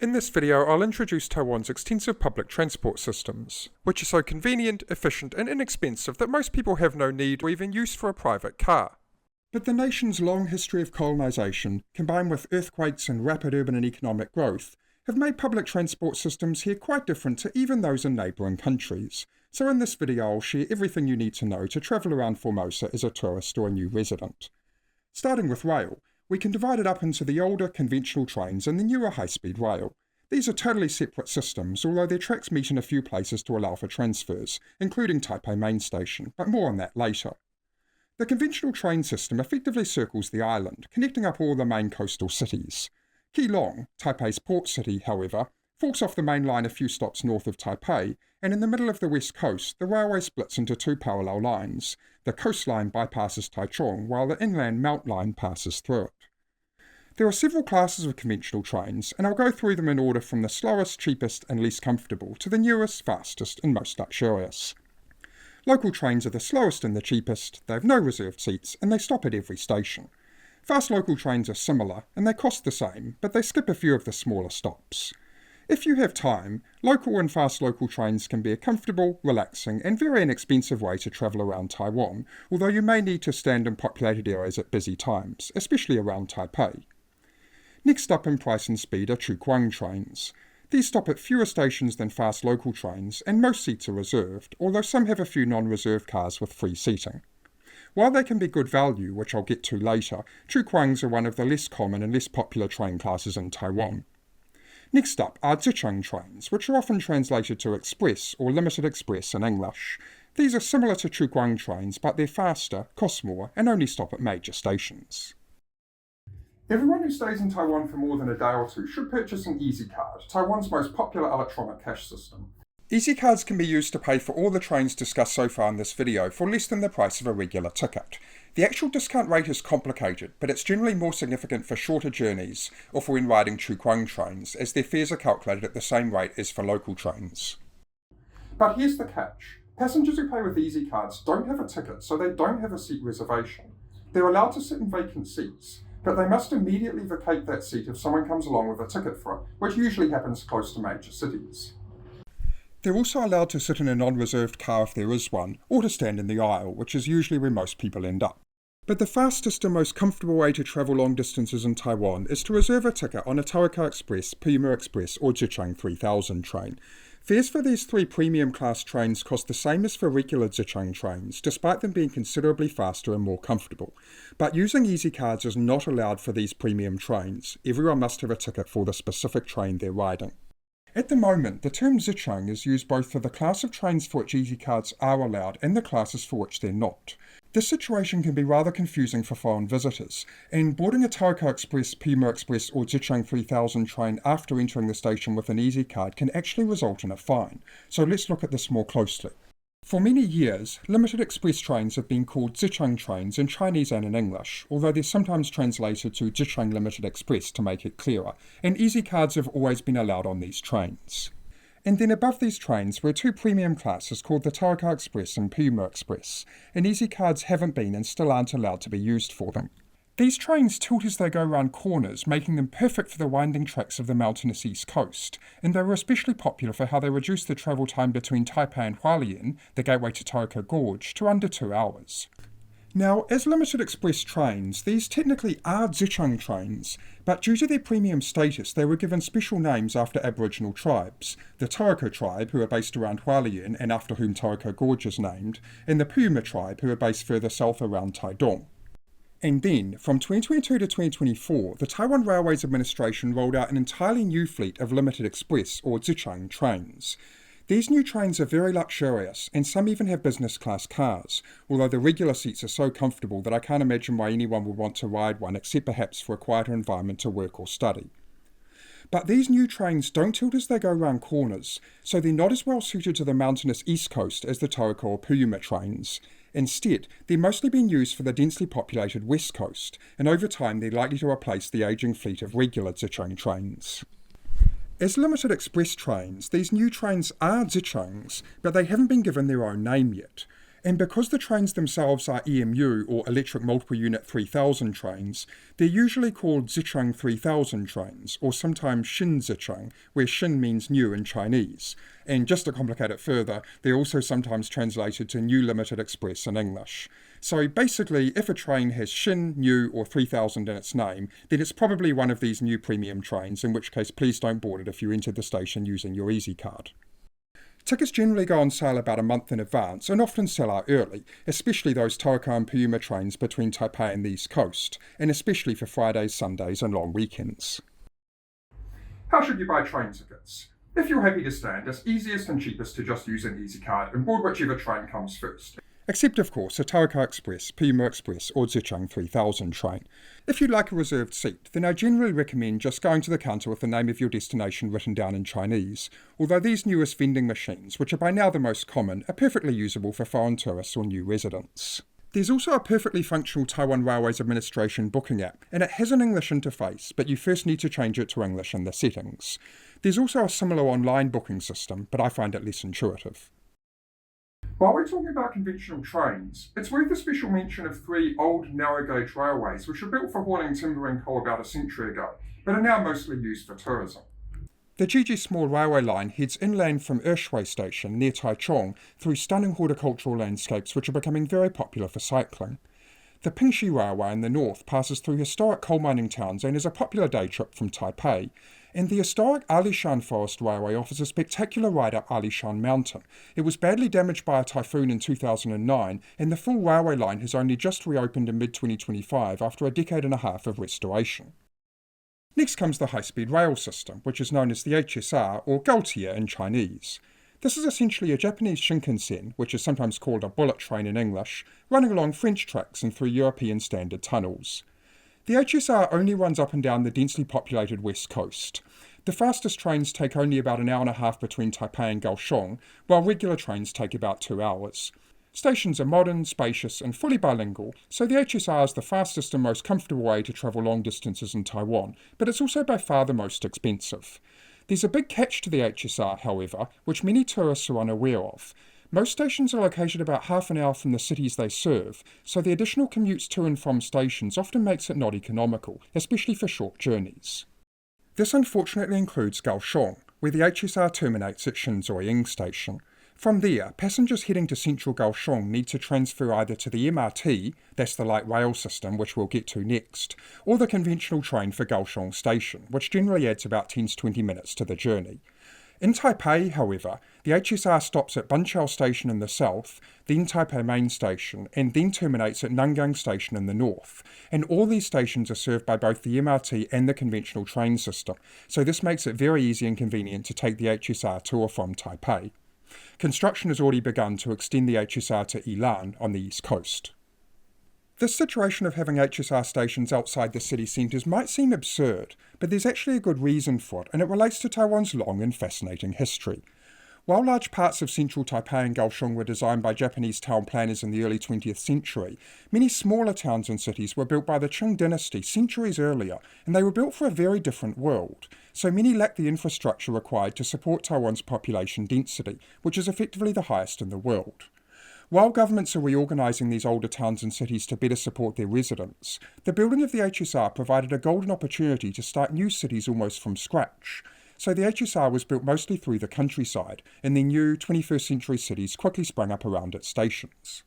In this video, I'll introduce Taiwan's extensive public transport systems, which are so convenient, efficient, and inexpensive that most people have no need or even use for a private car. But the nation's long history of colonisation, combined with earthquakes and rapid urban and economic growth, have made public transport systems here quite different to even those in neighbouring countries. So in this video, I'll share everything you need to know to travel around Formosa as a tourist or a new resident. Starting with rail, we can divide it up into the older conventional trains and the newer high-speed rail. These are totally separate systems, although their tracks meet in a few places to allow for transfers, including Taipei Main Station, but more on that later. The conventional train system effectively circles the island, connecting up all the main coastal cities. Keelung, Taipei's port city, however, forks off the main line a few stops north of Taipei, and in the middle of the west coast, the railway splits into two parallel lines. The coastline bypasses Taichung, while the inland Mount Line passes through it. There are several classes of conventional trains, and I'll go through them in order from the slowest, cheapest, and least comfortable to the newest, fastest, and most luxurious. Local trains are the slowest and the cheapest, they have no reserved seats, and they stop at every station. Fast local trains are similar, and they cost the same, but they skip a few of the smaller stops. If you have time, local and fast local trains can be a comfortable, relaxing, and very inexpensive way to travel around Taiwan, although you may need to stand in populated areas at busy times, especially around Taipei. Next up in price and speed are Chukuang trains. These stop at fewer stations than fast local trains, and most seats are reserved, although some have a few non-reserved cars with free seating. While they can be good value, which I'll get to later, Chukuangs are one of the less common and less popular train classes in Taiwan. Next up are Zicheng trains, which are often translated to express or limited express in English. These are similar to Chukuang trains, but they're faster, cost more, and only stop at major stations. Everyone who stays in Taiwan for more than a day or two should purchase an EasyCard, Taiwan's most popular electronic cash system. EasyCards can be used to pay for all the trains discussed so far in this video for less than the price of a regular ticket. The actual discount rate is complicated, but it's generally more significant for shorter journeys or for when riding Chukuang trains, as their fares are calculated at the same rate as for local trains. But here's the catch. Passengers who pay with EasyCards don't have a ticket, so they don't have a seat reservation. They're allowed to sit in vacant seats, but they must immediately vacate that seat if someone comes along with a ticket for it, which usually happens close to major cities. They're also allowed to sit in a non-reserved car if there is one, or to stand in the aisle, which is usually where most people end up. But the fastest and most comfortable way to travel long distances in Taiwan is to reserve a ticket on a Taiwan Express, Puma Express, or Zicheng 3000 train. Fares for these three premium class trains cost the same as for regular Zicheng trains, despite them being considerably faster and more comfortable. But using EasyCards is not allowed for these premium trains. Everyone must have a ticket for the specific train they're riding. At the moment, the term Zicheng is used both for the class of trains for which EasyCards are allowed and the classes for which they're not. This situation can be rather confusing for foreign visitors, and boarding a Taiwan Express, Puma Express or Zicheng 3000 train after entering the station with an EasyCard can actually result in a fine, so let's look at this more closely. For many years, limited express trains have been called Zicheng trains in Chinese and in English, although they're sometimes translated to Zicheng Limited Express to make it clearer, and EasyCards have always been allowed on these trains. And then above these trains were two premium classes called the Taiwan Express and Puma Express, and EasyCards haven't been and still aren't allowed to be used for them. These trains tilt as they go around corners, making them perfect for the winding tracks of the mountainous east coast, and they were especially popular for how they reduced the travel time between Taipei and Hualien, the gateway to Taiwan Gorge, to under 2 hours. Now, as limited express trains, these technically are Zicheng trains, but due to their premium status, they were given special names after Aboriginal tribes, the Taiwan tribe, who are based around Hualien and after whom Taiwan Gorge is named, and the Puma tribe, who are based further south around Taidong. And then, from 2022 to 2024, the Taiwan Railways Administration rolled out an entirely new fleet of limited express, or Zicheng, trains. These new trains are very luxurious, and some even have business class cars, although the regular seats are so comfortable that I can't imagine why anyone would want to ride one except perhaps for a quieter environment to work or study. But these new trains don't tilt as they go around corners, so they're not as well suited to the mountainous east coast as the Taiwan or Puma trains. Instead, they're mostly being used for the densely populated west coast, and over time they're likely to replace the ageing fleet of regular Zicheng trains. As limited express trains, these new trains are Zichengs, but they haven't been given their own name yet. And because the trains themselves are EMU, or Electric Multiple Unit 3000 trains, they're usually called Zicheng 3000 trains, or sometimes Xin Zicheng, where Xin means new in Chinese. And just to complicate it further, they're also sometimes translated to New Limited Express in English. So basically, if a train has Xin, New, or 3000 in its name, then it's probably one of these new premium trains, in which case please don't board it if you enter the station using your Easy card. Tickets generally go on sale about a month in advance and often sell out early, especially those Tohoku and Puyuma trains between Taipei and the East Coast, and especially for Fridays, Sundays and long weekends. How should you buy train tickets? If you're happy to stand, it's easiest and cheapest to just use an Easy card and board whichever train comes first. Except, of course, a Tohoku Express, Puyuma Express or Zicheng 3000 train. If you'd like a reserved seat, then I generally recommend just going to the counter with the name of your destination written down in Chinese, although these newest vending machines, which are by now the most common, are perfectly usable for foreign tourists or new residents. There's also a perfectly functional Taiwan Railways Administration booking app, and it has an English interface, but you first need to change it to English in the settings. There's also a similar online booking system, but I find it less intuitive. While we're talking about conventional trains, it's worth a special mention of 3 old narrow-gauge railways which were built for hauling timber and coal about a century ago, but are now mostly used for tourism. The Jiji Small Railway Line heads inland from Ershui Station near Taichung through stunning horticultural landscapes which are becoming very popular for cycling. The Pingxi Railway in the north passes through historic coal mining towns and is a popular day trip from Taipei, and the historic Alishan Forest Railway offers a spectacular ride up Alishan Mountain. It was badly damaged by a typhoon in 2009, and the full railway line has only just reopened in mid-2025 after a decade and a half of restoration. Next comes the high-speed rail system, which is known as the HSR or Gaotie in Chinese. This is essentially a Japanese Shinkansen, which is sometimes called a bullet train in English, running along French tracks and through European standard tunnels. The HSR only runs up and down the densely populated west coast. The fastest trains take only about an hour and a half between Taipei and Kaohsiung, while regular trains take about 2 hours. Stations are modern, spacious and fully bilingual, so the HSR is the fastest and most comfortable way to travel long distances in Taiwan, but it's also by far the most expensive. There's a big catch to the HSR, however, which many tourists are unaware of. Most stations are located about half an hour from the cities they serve, so the additional commutes to and from stations often makes it not economical, especially for short journeys. This unfortunately includes Kaohsiung, where the HSR terminates at Shinzhuoying Station. From there, passengers heading to central Kaohsiung need to transfer either to the MRT, that's the light rail system which we'll get to next, or the conventional train for Kaohsiung Station, which generally adds about 10 to 20 minutes to the journey. In Taipei, however, the HSR stops at Bunqiao Station in the south, then Taipei Main Station, and then terminates at Nangang Station in the north. And all these stations are served by both the MRT and the conventional train system, so this makes it very easy and convenient to take the HSR to or from Taipei. Construction has already begun to extend the HSR to Yilan on the east coast. This situation of having HSR stations outside the city centres might seem absurd, but there's actually a good reason for it, and it relates to Taiwan's long and fascinating history. While large parts of central Taipei and Kaohsiung were designed by Japanese town planners in the early 20th century, many smaller towns and cities were built by the Qing dynasty centuries earlier, and they were built for a very different world. So many lack the infrastructure required to support Taiwan's population density, which is effectively the highest in the world. While governments are reorganising these older towns and cities to better support their residents, the building of the HSR provided a golden opportunity to start new cities almost from scratch. So the HSR was built mostly through the countryside, and then new 21st century cities quickly sprang up around its stations.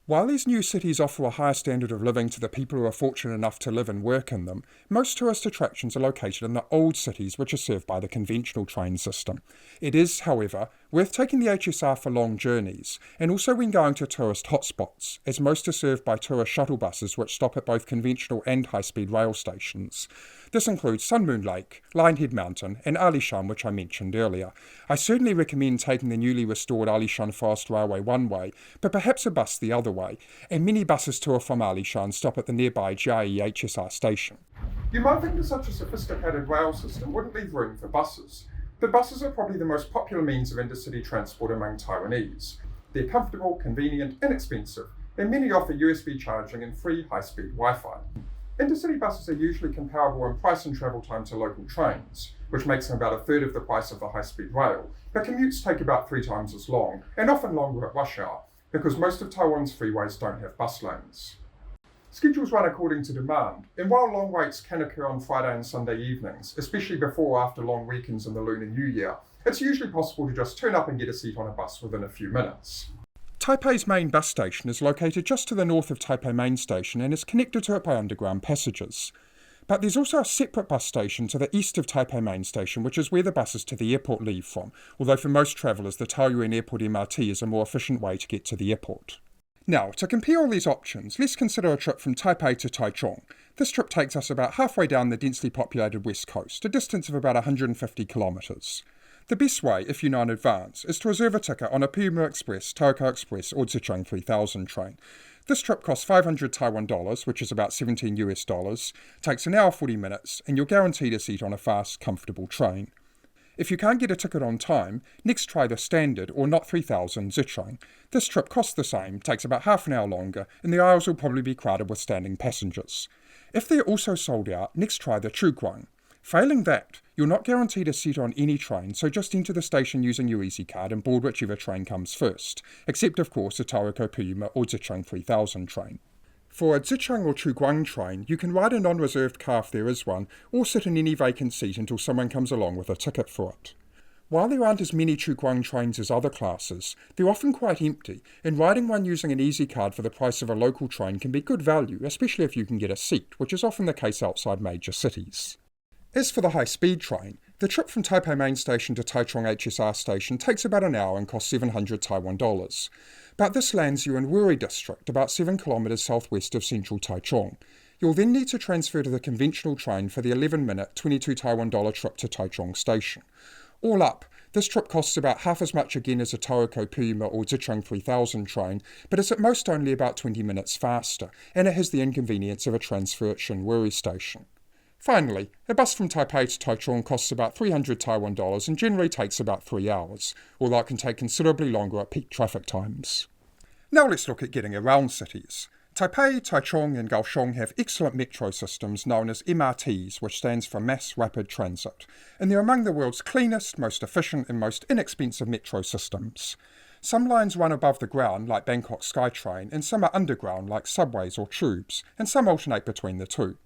While these new cities offer a higher standard of living to the people who are fortunate enough to live and work in them, most tourist attractions are located in the old cities which are served by the conventional train system. It is, however, worth taking the HSR for long journeys, and also when going to tourist hotspots, as most are served by tourist shuttle buses which stop at both conventional and high-speed rail stations. This includes Sun Moon Lake, Lionhead Mountain, and Alishan, which I mentioned earlier. I certainly recommend taking the newly restored Alishan Forest Railway one way, but perhaps a bus the other way, and many buses to or from Alishan stop at the nearby Jiayi HSR station. You might think that such a sophisticated rail system wouldn't leave room for buses, but buses are probably the most popular means of intercity transport among Taiwanese. They're comfortable, convenient, inexpensive, and many offer USB charging and free high-speed Wi-Fi. Intercity buses are usually comparable in price and travel time to local trains, which makes them about a third of the price of the high-speed rail, but commutes take about 3 times as long, and often longer at rush hour, because most of Taiwan's freeways don't have bus lanes. Schedules run according to demand, and while long waits can occur on Friday and Sunday evenings, especially before or after long weekends in the Lunar New Year, it's usually possible to just turn up and get a seat on a bus within a few minutes. Taipei's main bus station is located just to the north of Taipei Main Station and is connected to it by underground passages. But there's also a separate bus station to the east of Taipei Main Station, which is where the buses to the airport leave from, although for most travellers the Taoyuan Airport MRT is a more efficient way to get to the airport. Now, to compare all these options, let's consider a trip from Taipei to Taichung. This trip takes us about halfway down the densely populated west coast, a distance of about 150 kilometres. The best way, if you know in advance, is to reserve a ticket on a Puma Express, Tohoku Express or Zhejiang 3000 train. This trip costs 500 Taiwan dollars, which is about $17, takes an hour 40 minutes, and you're guaranteed a seat on a fast, comfortable train. If you can't get a ticket on time, next try the standard or not 3000 Zhejiang. This trip costs the same, takes about half an hour longer, and the aisles will probably be crowded with standing passengers. If they're also sold out, next try the Chuguang. Failing that, you're not guaranteed a seat on any train, so just enter the station using your Easy Card and board whichever train comes first, except of course the Tohoku Puma or Zhejiang 3000 train. For a Zhejiang or Chuguang train, you can ride a non-reserved car if there is one, or sit in any vacant seat until someone comes along with a ticket for it. While there aren't as many Chuguang trains as other classes, they're often quite empty, and riding one using an Easy Card for the price of a local train can be good value, especially if you can get a seat, which is often the case outside major cities. As for the high-speed train, the trip from Taipei Main Station to Taichung HSR Station takes about an hour and costs 700 Taiwan dollars. But this lands you in Wuri District, about 7 kilometres southwest of central Taichung. You'll then need to transfer to the conventional train for the 11-minute, 22 Taiwan dollar trip to Taichung Station. All up, this trip costs about half as much again as a Tohoku Puma or Zhejiang 3000 train, but it's at most only about 20 minutes faster, and it has the inconvenience of a transfer at Shinwuri Station. Finally, a bus from Taipei to Taichung costs about 300 Taiwan dollars and generally takes about 3 hours, although it can take considerably longer at peak traffic times. Now let's look at getting around cities. Taipei, Taichung and Kaohsiung have excellent metro systems known as MRTs, which stands for Mass Rapid Transit, and they're among the world's cleanest, most efficient and most inexpensive metro systems. Some lines run above the ground, like Bangkok SkyTrain, and some are underground, like subways or tubes, and some alternate between the two.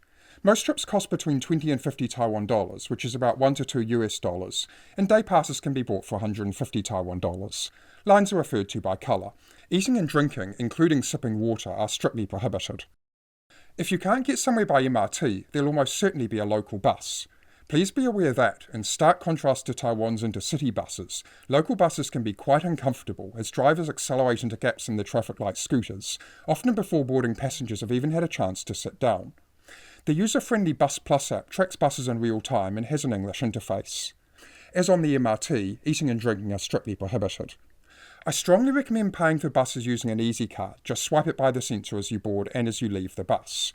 Most trips cost between 20 and 50 Taiwan dollars, which is about 1 to 2 US dollars, and day passes can be bought for 150 Taiwan dollars. Lines are referred to by colour. Eating and drinking, including sipping water, are strictly prohibited. If you can't get somewhere by MRT, there'll almost certainly be a local bus. Please be aware that, in stark contrast to Taiwan's intercity buses, local buses can be quite uncomfortable as drivers accelerate into gaps in the traffic like scooters, often before boarding passengers have even had a chance to sit down. The user-friendly Bus Plus app tracks buses in real time and has an English interface. As on the MRT, eating and drinking are strictly prohibited. I strongly recommend paying for buses using an Easy Card. Just swipe it by the sensor as you board and as you leave the bus.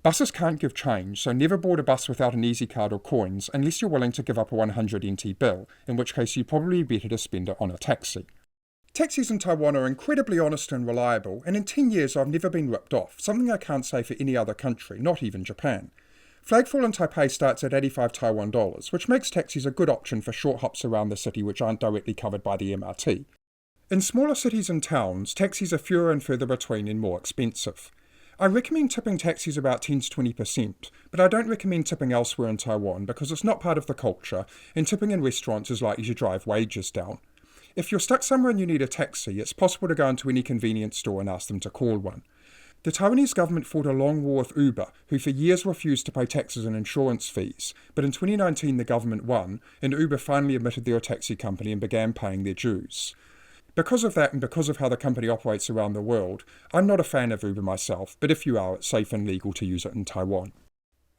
Buses can't give change, so never board a bus without an Easy Card or coins unless you're willing to give up a 100 NT bill, in which case you'd probably be better to spend it on a taxi. Taxis in Taiwan are incredibly honest and reliable, and in 10 years I've never been ripped off, something I can't say for any other country, not even Japan. Flagfall in Taipei starts at 85 Taiwan dollars, which makes taxis a good option for short hops around the city which aren't directly covered by the MRT. In smaller cities and towns, taxis are fewer and further between and more expensive. I recommend tipping taxis about 10 to 20%, but I don't recommend tipping elsewhere in Taiwan because it's not part of the culture, and tipping in restaurants is likely to drive wages down. If you're stuck somewhere and you need a taxi, it's possible to go into any convenience store and ask them to call one. The Taiwanese government fought a long war with Uber, who for years refused to pay taxes and insurance fees, but in 2019 the government won, and Uber finally admitted they're a taxi company and began paying their dues. Because of that and because of how the company operates around the world, I'm not a fan of Uber myself, but if you are, it's safe and legal to use it in Taiwan.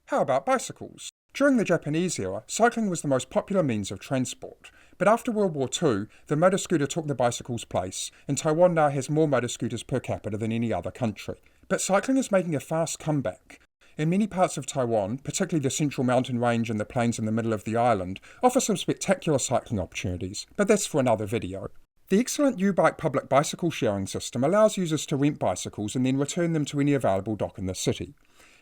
How about bicycles? During the Japanese era, cycling was the most popular means of transport. But after World War II, the motor scooter took the bicycle's place, and Taiwan now has more motor scooters per capita than any other country. But cycling is making a fast comeback. In many parts of Taiwan, particularly the central mountain range and the plains in the middle of the island, offer some spectacular cycling opportunities, but that's for another video. The excellent YouBike public bicycle sharing system allows users to rent bicycles and then return them to any available dock in the city.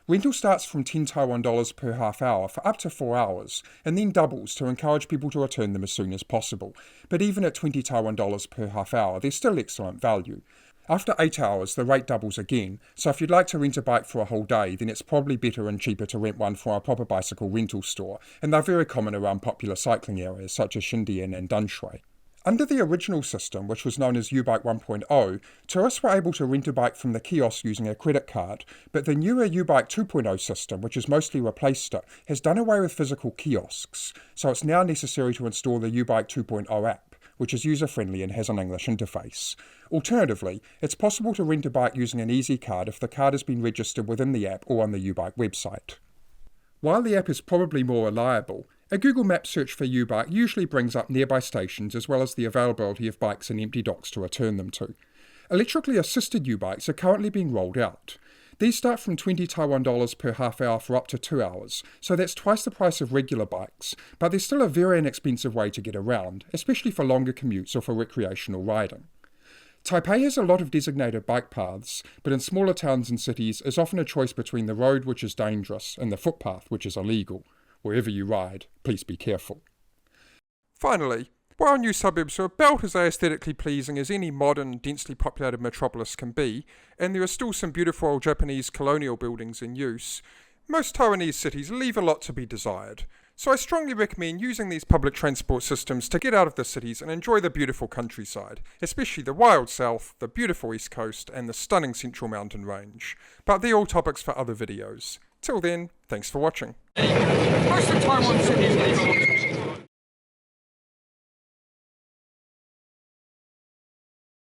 Rental starts from 10 Taiwan dollars per half hour for up to 4 hours, and then doubles to encourage people to return them as soon as possible. But even at 20 Taiwan dollars per half hour, they're still excellent value. After 8 hours, the rate doubles again, so if you'd like to rent a bike for a whole day, then it's probably better and cheaper to rent one from a proper bicycle rental store, and they're very common around popular cycling areas such as Xindian and Dunshui. Under the original system, which was known as YouBike 1.0, tourists were able to rent a bike from the kiosk using a credit card, but the newer YouBike 2.0 system, which has mostly replaced it, has done away with physical kiosks, so it's now necessary to install the YouBike 2.0 app, which is user-friendly and has an English interface. Alternatively, it's possible to rent a bike using an Easy card if the card has been registered within the app or on the YouBike website. While the app is probably more reliable, a Google Maps search for YouBike usually brings up nearby stations as well as the availability of bikes and empty docks to return them to. Electrically assisted YouBikes are currently being rolled out. These start from 20 Taiwan dollars per half hour for up to 2 hours, so that's twice the price of regular bikes, but they're still a very inexpensive way to get around, especially for longer commutes or for recreational riding. Taipei has a lot of designated bike paths, but in smaller towns and cities is often a choice between the road, which is dangerous, and the footpath, which is illegal. Wherever you ride, please be careful. Finally, while new suburbs are about as aesthetically pleasing as any modern, densely populated metropolis can be, and there are still some beautiful old Japanese colonial buildings in use, most Taiwanese cities leave a lot to be desired. So I strongly recommend using these public transport systems to get out of the cities and enjoy the beautiful countryside, especially the wild south, the beautiful east coast, and the stunning central mountain range. But they're all topics for other videos. Till then, thanks for watching. Most of Taiwan cities